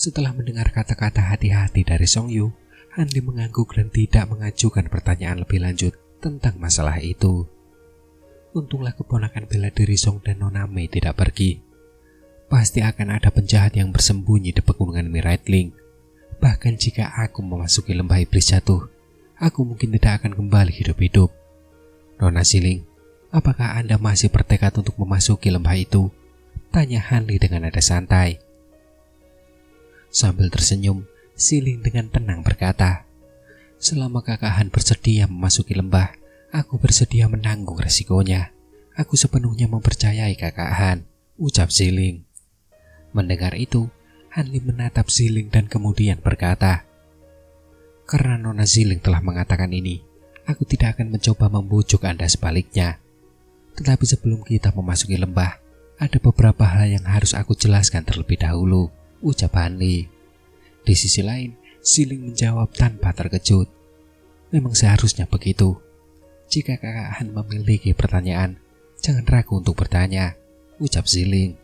Setelah mendengar kata-kata hati-hati dari Song Yu, Han Li mengangguk dan tidak mengajukan pertanyaan lebih lanjut tentang masalah itu. Untunglah keponakan bela diri Song dan Nona Mei tidak pergi. Pasti akan ada penjahat yang bersembunyi di pegunungan Miraidling. Bahkan jika aku memasuki lembah iblis jatuh, aku mungkin tidak akan kembali hidup-hidup. Nona Siling, apakah Anda masih bertekad untuk memasuki lembah itu? Tanya Han Li dengan nada santai. Sambil tersenyum, Siling dengan tenang berkata, selama kakak Han bersedia memasuki lembah, aku bersedia menanggung resikonya. Aku sepenuhnya mempercayai kakak Han, ucap Siling. Mendengar itu, Han Li menatap Siling dan kemudian berkata, karena Nona Siling telah mengatakan ini, aku tidak akan mencoba membujuk Anda sebaliknya. Tetapi sebelum kita memasuki lembah, ada beberapa hal yang harus aku jelaskan terlebih dahulu, ucap Han Li. Di sisi lain, Siling menjawab tanpa terkejut. Memang seharusnya begitu. Jika kakak Han memiliki pertanyaan, jangan ragu untuk bertanya, ucap Siling.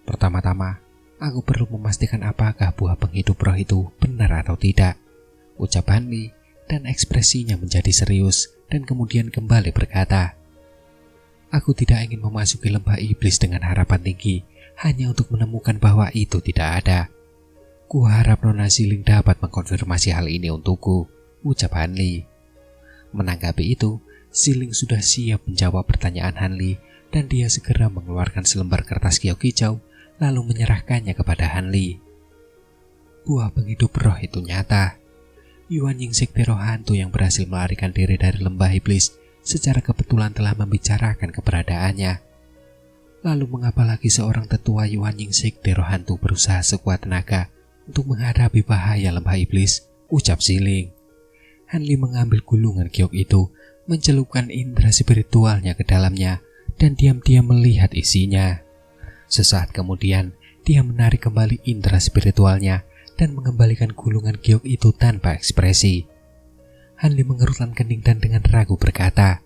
Pertama-tama, aku perlu memastikan apakah buah penghidup roh itu benar atau tidak, ucap Han Li, dan ekspresinya menjadi serius dan kemudian kembali berkata, aku tidak ingin memasuki lembah iblis dengan harapan tinggi hanya untuk menemukan bahwa itu tidak ada. Kuharap Nona Siling dapat mengkonfirmasi hal ini untukku, ucap Han Li. Menanggapi itu, Siling sudah siap menjawab pertanyaan Han Li dan dia segera mengeluarkan selembar kertas giok hijau lalu menyerahkannya kepada Han Li. Buah penghidup roh itu nyata. Yuan Ying sekte roh hantu yang berhasil melarikan diri dari lembah iblis secara kebetulan telah membicarakan keberadaannya. Lalu mengapa lagi seorang tetua Yuan Ying sekte roh hantu berusaha sekuat tenaga untuk menghadapi bahaya lembah iblis, ucap Siling. Han Li mengambil gulungan giok itu, mencelupkan indera spiritualnya ke dalamnya, dan diam-diam melihat isinya. Sesaat kemudian, dia menarik kembali indera spiritualnya dan mengembalikan gulungan giok itu tanpa ekspresi. Han Li mengerutkan kening dan dengan ragu berkata,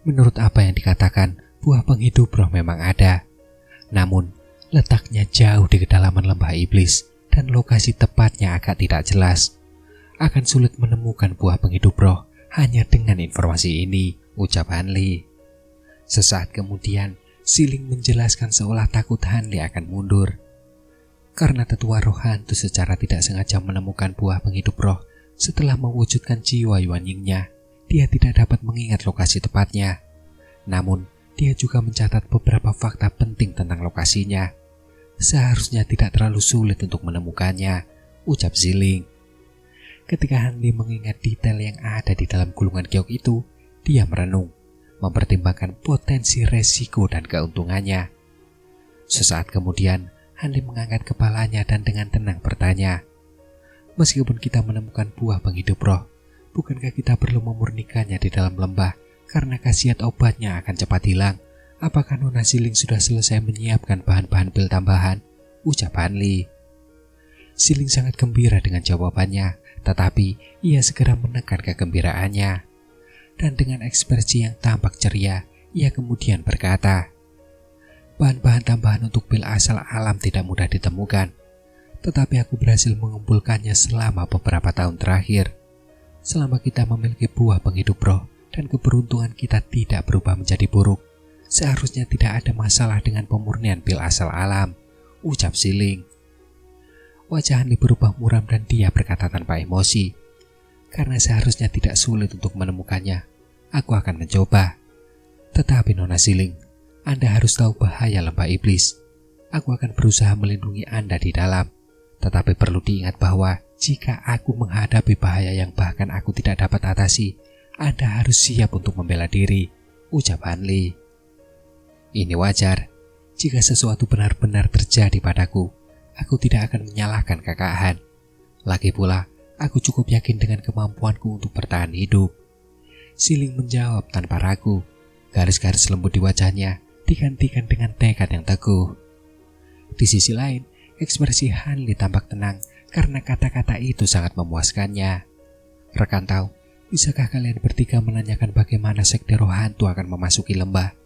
menurut apa yang dikatakan, buah penghidup roh memang ada. Namun, letaknya jauh di kedalaman lembah iblis dan lokasi tepatnya agak tidak jelas. Akan sulit menemukan buah penghidup roh hanya dengan informasi ini, ucap Han Li. Sesaat kemudian, Siling menjelaskan seolah takut Han Li akan mundur. Karena tetua roh hantu secara tidak sengaja menemukan buah penghidup roh setelah mewujudkan jiwa Yuan Ying-nya, dia tidak dapat mengingat lokasi tepatnya. Namun, dia juga mencatat beberapa fakta penting tentang lokasinya. Seharusnya tidak terlalu sulit untuk menemukannya, ucap Siling. Ketika Han Li mengingat detail yang ada di dalam gulungan giok itu, dia merenung, mempertimbangkan potensi resiko dan keuntungannya. Sesaat kemudian, Han Li mengangkat kepalanya dan dengan tenang bertanya, meskipun kita menemukan buah penghidup roh, bukankah kita perlu memurnikannya di dalam lembah karena khasiat obatnya akan cepat hilang? Apakah Nona Siling sudah selesai menyiapkan bahan-bahan pil tambahan? Ucap Han Li. Siling sangat gembira dengan jawabannya, tetapi ia segera menekan kegembiraannya. Dan dengan ekspresi yang tampak ceria, ia kemudian berkata, bahan-bahan tambahan untuk pil asal alam tidak mudah ditemukan, tetapi aku berhasil mengumpulkannya selama beberapa tahun terakhir. Selama kita memiliki buah penghidup roh dan keberuntungan kita tidak berubah menjadi buruk, seharusnya tidak ada masalah dengan pemurnian pil asal alam, ucap Siling. Wajah Han Li berubah muram dan dia berkata tanpa emosi, karena seharusnya tidak sulit untuk menemukannya, aku akan mencoba. Tetapi Nona Siling, Anda harus tahu bahaya lembah iblis. Aku akan berusaha melindungi Anda di dalam, tetapi perlu diingat bahwa jika aku menghadapi bahaya yang bahkan aku tidak dapat atasi, Anda harus siap untuk membela diri, ucap Han Li. Ini wajar. Jika sesuatu benar-benar terjadi padaku, aku tidak akan menyalahkan kakak Han. Lagi pula, aku cukup yakin dengan kemampuanku untuk bertahan hidup. Siling menjawab tanpa ragu. Garis-garis lembut di wajahnya digantikan dengan tekad yang teguh. Di sisi lain, ekspresi Han Li tampak tenang karena kata-kata itu sangat memuaskannya. Rekan tahu, bisakah kalian bertiga menanyakan bagaimana sekte roh hantu akan memasuki lembah?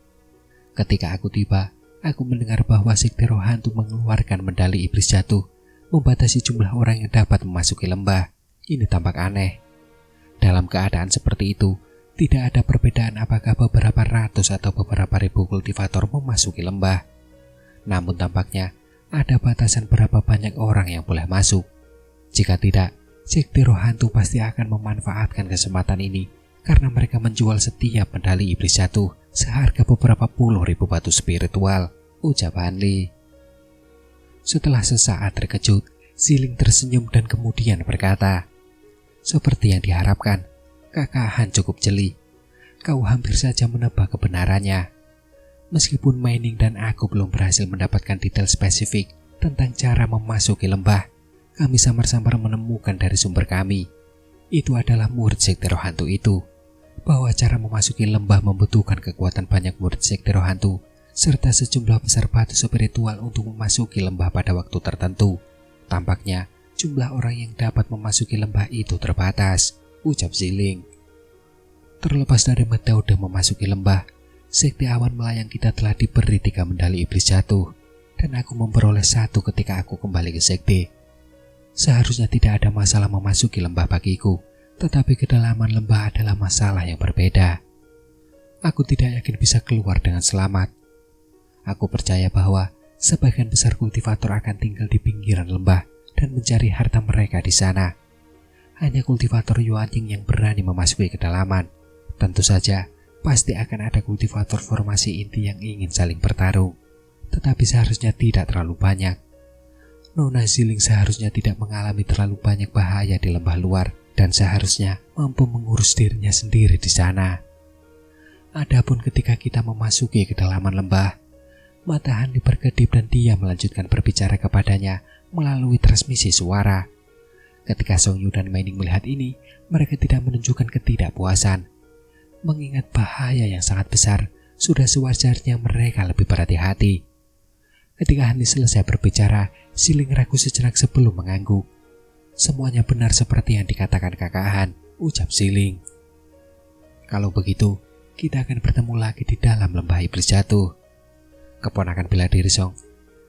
Ketika aku tiba, aku mendengar bahwa sekte roh hantu mengeluarkan medali iblis jatuh, membatasi jumlah orang yang dapat memasuki lembah. Ini tampak aneh. Dalam keadaan seperti itu, tidak ada perbedaan apakah beberapa ratus atau beberapa ribu kultivator memasuki lembah. Namun tampaknya ada batasan berapa banyak orang yang boleh masuk. Jika tidak, sekte roh hantu pasti akan memanfaatkan kesempatan ini karena mereka menjual setiap medali iblis jatuh seharga beberapa puluh ribu batu spiritual, ucap Hanli. Setelah sesaat terkejut, Ziling tersenyum dan kemudian berkata, "Seperti yang diharapkan, Kakak Han cukup jeli. Kau hampir saja menebak kebenarannya. Meskipun Mining dan aku belum berhasil mendapatkan detail spesifik tentang cara memasuki lembah, kami samar-samar menemukan dari sumber kami. Itu adalah murid sekte roh hantu itu, bahwa cara memasuki lembah membutuhkan kekuatan banyak murid sekte roh hantu, serta sejumlah besar batu spiritual untuk memasuki lembah pada waktu tertentu. Tampaknya jumlah orang yang dapat memasuki lembah itu terbatas," ucap Ziling. "Terlepas dari metode memasuki lembah, sekte awan melayang kita telah diberi 3 medali iblis jatuh, dan aku memperoleh 1 ketika aku kembali ke sekte. Seharusnya tidak ada masalah memasuki lembah bagiku, tetapi kedalaman lembah adalah masalah yang berbeda. Aku tidak yakin bisa keluar dengan selamat. Aku percaya bahwa sebagian besar kultivator akan tinggal di pinggiran lembah dan mencari harta mereka di sana. Hanya kultivator Yuanying yang berani memasuki kedalaman. Tentu saja, pasti akan ada kultivator formasi inti yang ingin saling bertarung, tetapi seharusnya tidak terlalu banyak. Nona Ziling seharusnya tidak mengalami terlalu banyak bahaya di lembah luar dan seharusnya mampu mengurus dirinya sendiri di sana. Adapun ketika kita memasuki kedalaman lembah, mata Hanli berkedip dan dia melanjutkan berbicara kepadanya melalui transmisi suara. Ketika Song Yu dan Mining melihat ini, mereka tidak menunjukkan ketidakpuasan. Mengingat bahaya yang sangat besar, sudah sewajarnya mereka lebih berhati-hati. Ketika Hanli selesai berbicara, Ziling ragu sejenak sebelum mengangguk. "Semuanya benar seperti yang dikatakan Kakak Han," ucap Ziling. "Kalau begitu, kita akan bertemu lagi di dalam lembah iblis jatuh. Keponakan bela diri Song,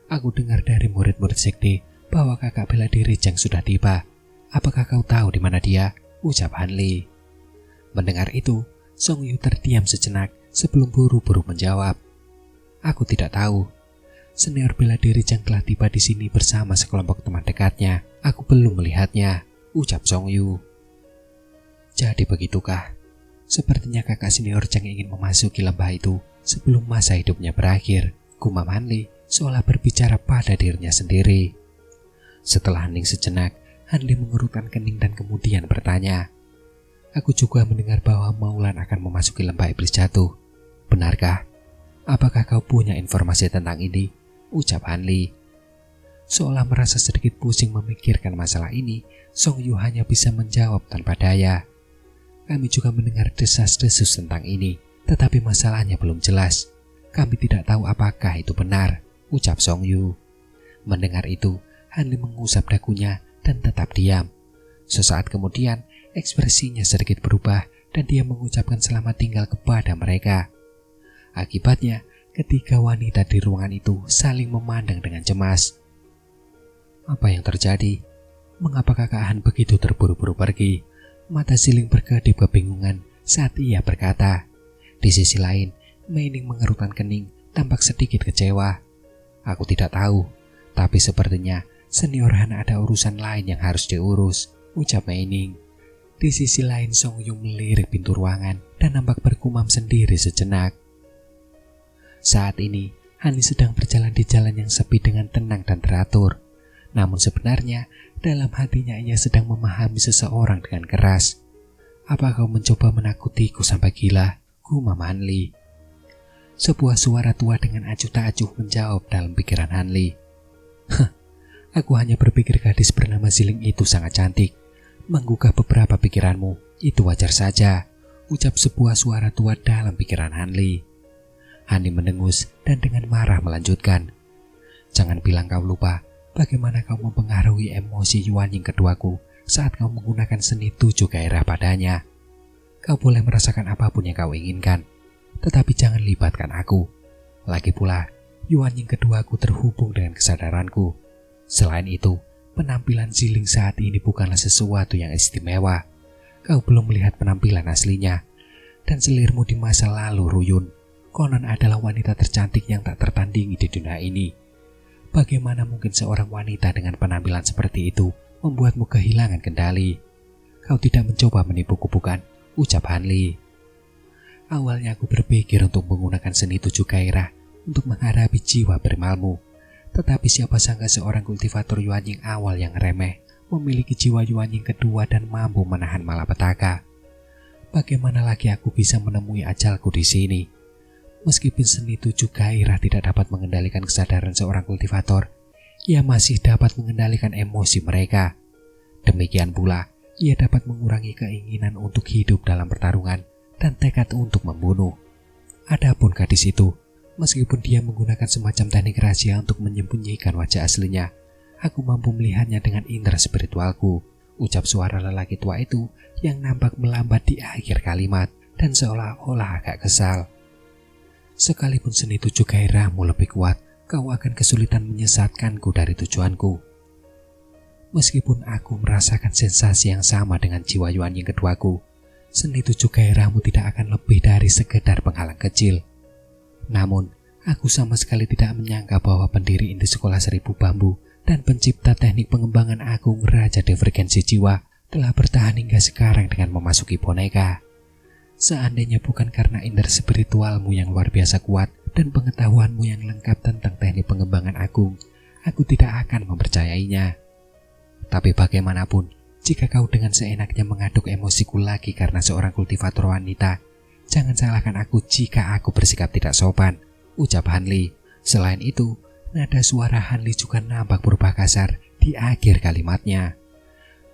aku dengar dari murid-murid sekte bahwa kakak bela diri Jang sudah tiba. Apakah kau tahu di mana dia?" ucap Hanli. Mendengar itu, Song Yu terdiam sejenak sebelum buru-buru menjawab, "Aku tidak tahu. Senior bela diri Jang telah tiba di sini bersama sekelompok teman dekatnya. Aku belum melihatnya," ucap Song Yu. "Jadi begitukah? Sepertinya kakak senior Jang ingin memasuki lembah itu sebelum masa hidupnya berakhir," gumam Hanli seolah berbicara pada dirinya sendiri. Setelah hening sejenak, Hanli mengerutkan kening dan kemudian bertanya, "Aku juga mendengar bahwa Maulan akan memasuki lembah iblis jatuh. Benarkah? Apakah kau punya informasi tentang ini?" ucap Hanli. Seolah merasa sedikit pusing memikirkan masalah ini, Song Yu hanya bisa menjawab tanpa daya. "Kami juga mendengar desas-desus tentang ini, tetapi masalahnya belum jelas. Kami tidak tahu apakah itu benar," ucap Song Yu. Mendengar itu, Hanli mengusap dagunya dan tetap diam. Sesaat kemudian, ekspresinya sedikit berubah dan dia mengucapkan selamat tinggal kepada mereka. Akibatnya, ketiga wanita di ruangan itu saling memandang dengan cemas. "Apa yang terjadi? Mengapa Kakak Han begitu terburu-buru pergi?" Mata Ziling berkedip kebingungan saat ia berkata. Di sisi lain, Mining mengerutkan kening, tampak sedikit kecewa. "Aku tidak tahu, tapi sepertinya senior Han ada urusan lain yang harus diurus," ucap Mining. Di sisi lain, Song Yu melirik pintu ruangan dan nampak bergumam sendiri sejenak. Saat ini, Hanli sedang berjalan di jalan yang sepi dengan tenang dan teratur. Namun sebenarnya, dalam hatinya ia sedang memahami seseorang dengan keras. "Apa kau mencoba menakutiku sampai gila?" gumam Hanli. Sebuah suara tua dengan acuh tak acuh menjawab dalam pikiran Hanli. "Aku hanya berpikir gadis bernama Ziling itu sangat cantik. Menggugah beberapa pikiranmu, itu wajar saja," ucap sebuah suara tua dalam pikiran Hanli. Hanli mendengus dan dengan marah melanjutkan, "Jangan bilang kau lupa bagaimana kau mempengaruhi emosi Yuanying keduaku saat kau menggunakan seni 7 gairah padanya. Kau boleh merasakan apapun yang kau inginkan, tetapi jangan libatkan aku. Lagi pula, Yuanying keduaku terhubung dengan kesadaranku. Selain itu, penampilan Ziling saat ini bukanlah sesuatu yang istimewa. Kau belum melihat penampilan aslinya, dan selirmu di masa lalu, Ruyun, konon adalah wanita tercantik yang tak tertandingi di dunia ini. Bagaimana mungkin seorang wanita dengan penampilan seperti itu membuatmu kehilangan kendali? Kau tidak mencoba menipuku, bukan? Ucap Hanli. Awalnya aku berpikir untuk menggunakan seni tujuh gairah untuk menghadapi jiwa berimalmu. Tetapi siapa sangka seorang kultivator Yuanying awal yang remeh memiliki jiwa Yuanying kedua dan mampu menahan malapetaka. Bagaimana lagi aku bisa menemui ajalku di sini? Meskipun seni tujuh gairah tidak dapat mengendalikan kesadaran seorang kultivator, ia masih dapat mengendalikan emosi mereka. Demikian pula, ia dapat mengurangi keinginan untuk hidup dalam pertarungan dan tekad untuk membunuh. Adapun gadis itu, meskipun dia menggunakan semacam teknik rahasia untuk menyembunyikan wajah aslinya, aku mampu melihatnya dengan indera spiritualku. Ucap suara lelaki tua itu yang nampak melambat di akhir kalimat dan seolah-olah agak kesal. Sekalipun seni tujuh gairahmu lebih kuat, kau akan kesulitan menyesatkanku dari tujuanku. Meskipun aku merasakan sensasi yang sama dengan jiwa Yuanying keduaku, seni tujuh gairahmu tidak akan lebih dari sekedar penghalang kecil. Namun, aku sama sekali tidak menyangka bahwa pendiri inti sekolah seribu bambu dan pencipta teknik pengembangan agung Raja Divergensi Jiwa telah bertahan hingga sekarang dengan memasuki boneka. Seandainya bukan karena indera spiritualmu yang luar biasa kuat dan pengetahuanmu yang lengkap tentang teknik pengembangan agung, aku tidak akan mempercayainya. Tapi bagaimanapun, jika kau dengan seenaknya mengaduk emosiku lagi karena seorang kultivator wanita, jangan salahkan aku jika aku bersikap tidak sopan, ucap Hanli. Selain itu, nada suara Hanli juga nampak berubah kasar di akhir kalimatnya.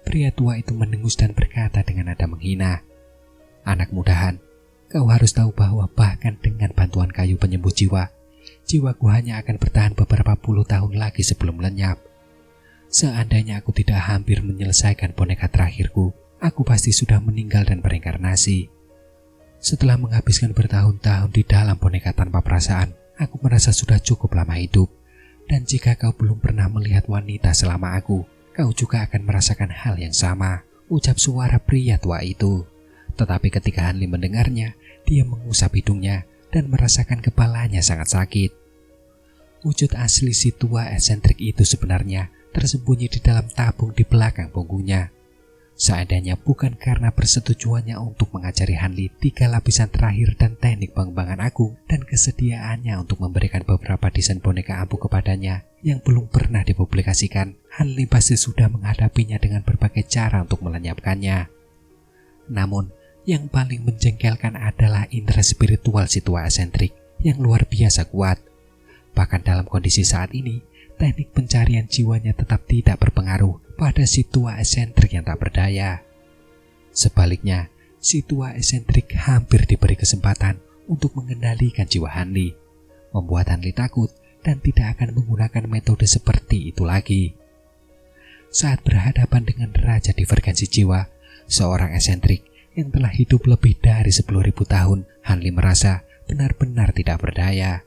Pria tua itu mendengus dan berkata dengan nada menghina, "Anak mudahan, kau harus tahu bahwa bahkan dengan bantuan kayu penyembuh jiwa, jiwaku hanya akan bertahan beberapa puluh tahun lagi sebelum lenyap. Seandainya aku tidak hampir menyelesaikan boneka terakhirku, aku pasti sudah meninggal dan berinkarnasi. Setelah menghabiskan bertahun-tahun di dalam boneka tanpa perasaan, aku merasa sudah cukup lama hidup. Dan jika kau belum pernah melihat wanita selama aku, kau juga akan merasakan hal yang sama," ucap suara pria tua itu. Tetapi ketika Hanli mendengarnya, dia mengusap hidungnya dan merasakan kepalanya sangat sakit. Wujud asli si tua eksentrik itu sebenarnya tersembunyi di dalam tabung di belakang punggungnya. Seandainya bukan karena persetujuannya untuk mengajari Hanli 3 lapisan terakhir dan teknik pengembangan agung dan kesediaannya untuk memberikan beberapa desain boneka ampuh kepadanya yang belum pernah dipublikasikan, Hanli pasti sudah menghadapinya dengan berbagai cara untuk melenyapkannya. Namun, yang paling menjengkelkan adalah indera spiritual si tua eksentrik yang luar biasa kuat. Bahkan dalam kondisi saat ini, teknik pencarian jiwanya tetap tidak berpengaruh pada si tua eksentrik yang tak berdaya. Sebaliknya, si tua eksentrik hampir diberi kesempatan untuk mengendalikan jiwa Hanli, membuat Hanli takut dan tidak akan menggunakan metode seperti itu lagi. Saat berhadapan dengan Raja Divergensi Jiwa, seorang eksentrik yang telah hidup lebih dari 10.000 tahun, Hanli merasa benar-benar tidak berdaya.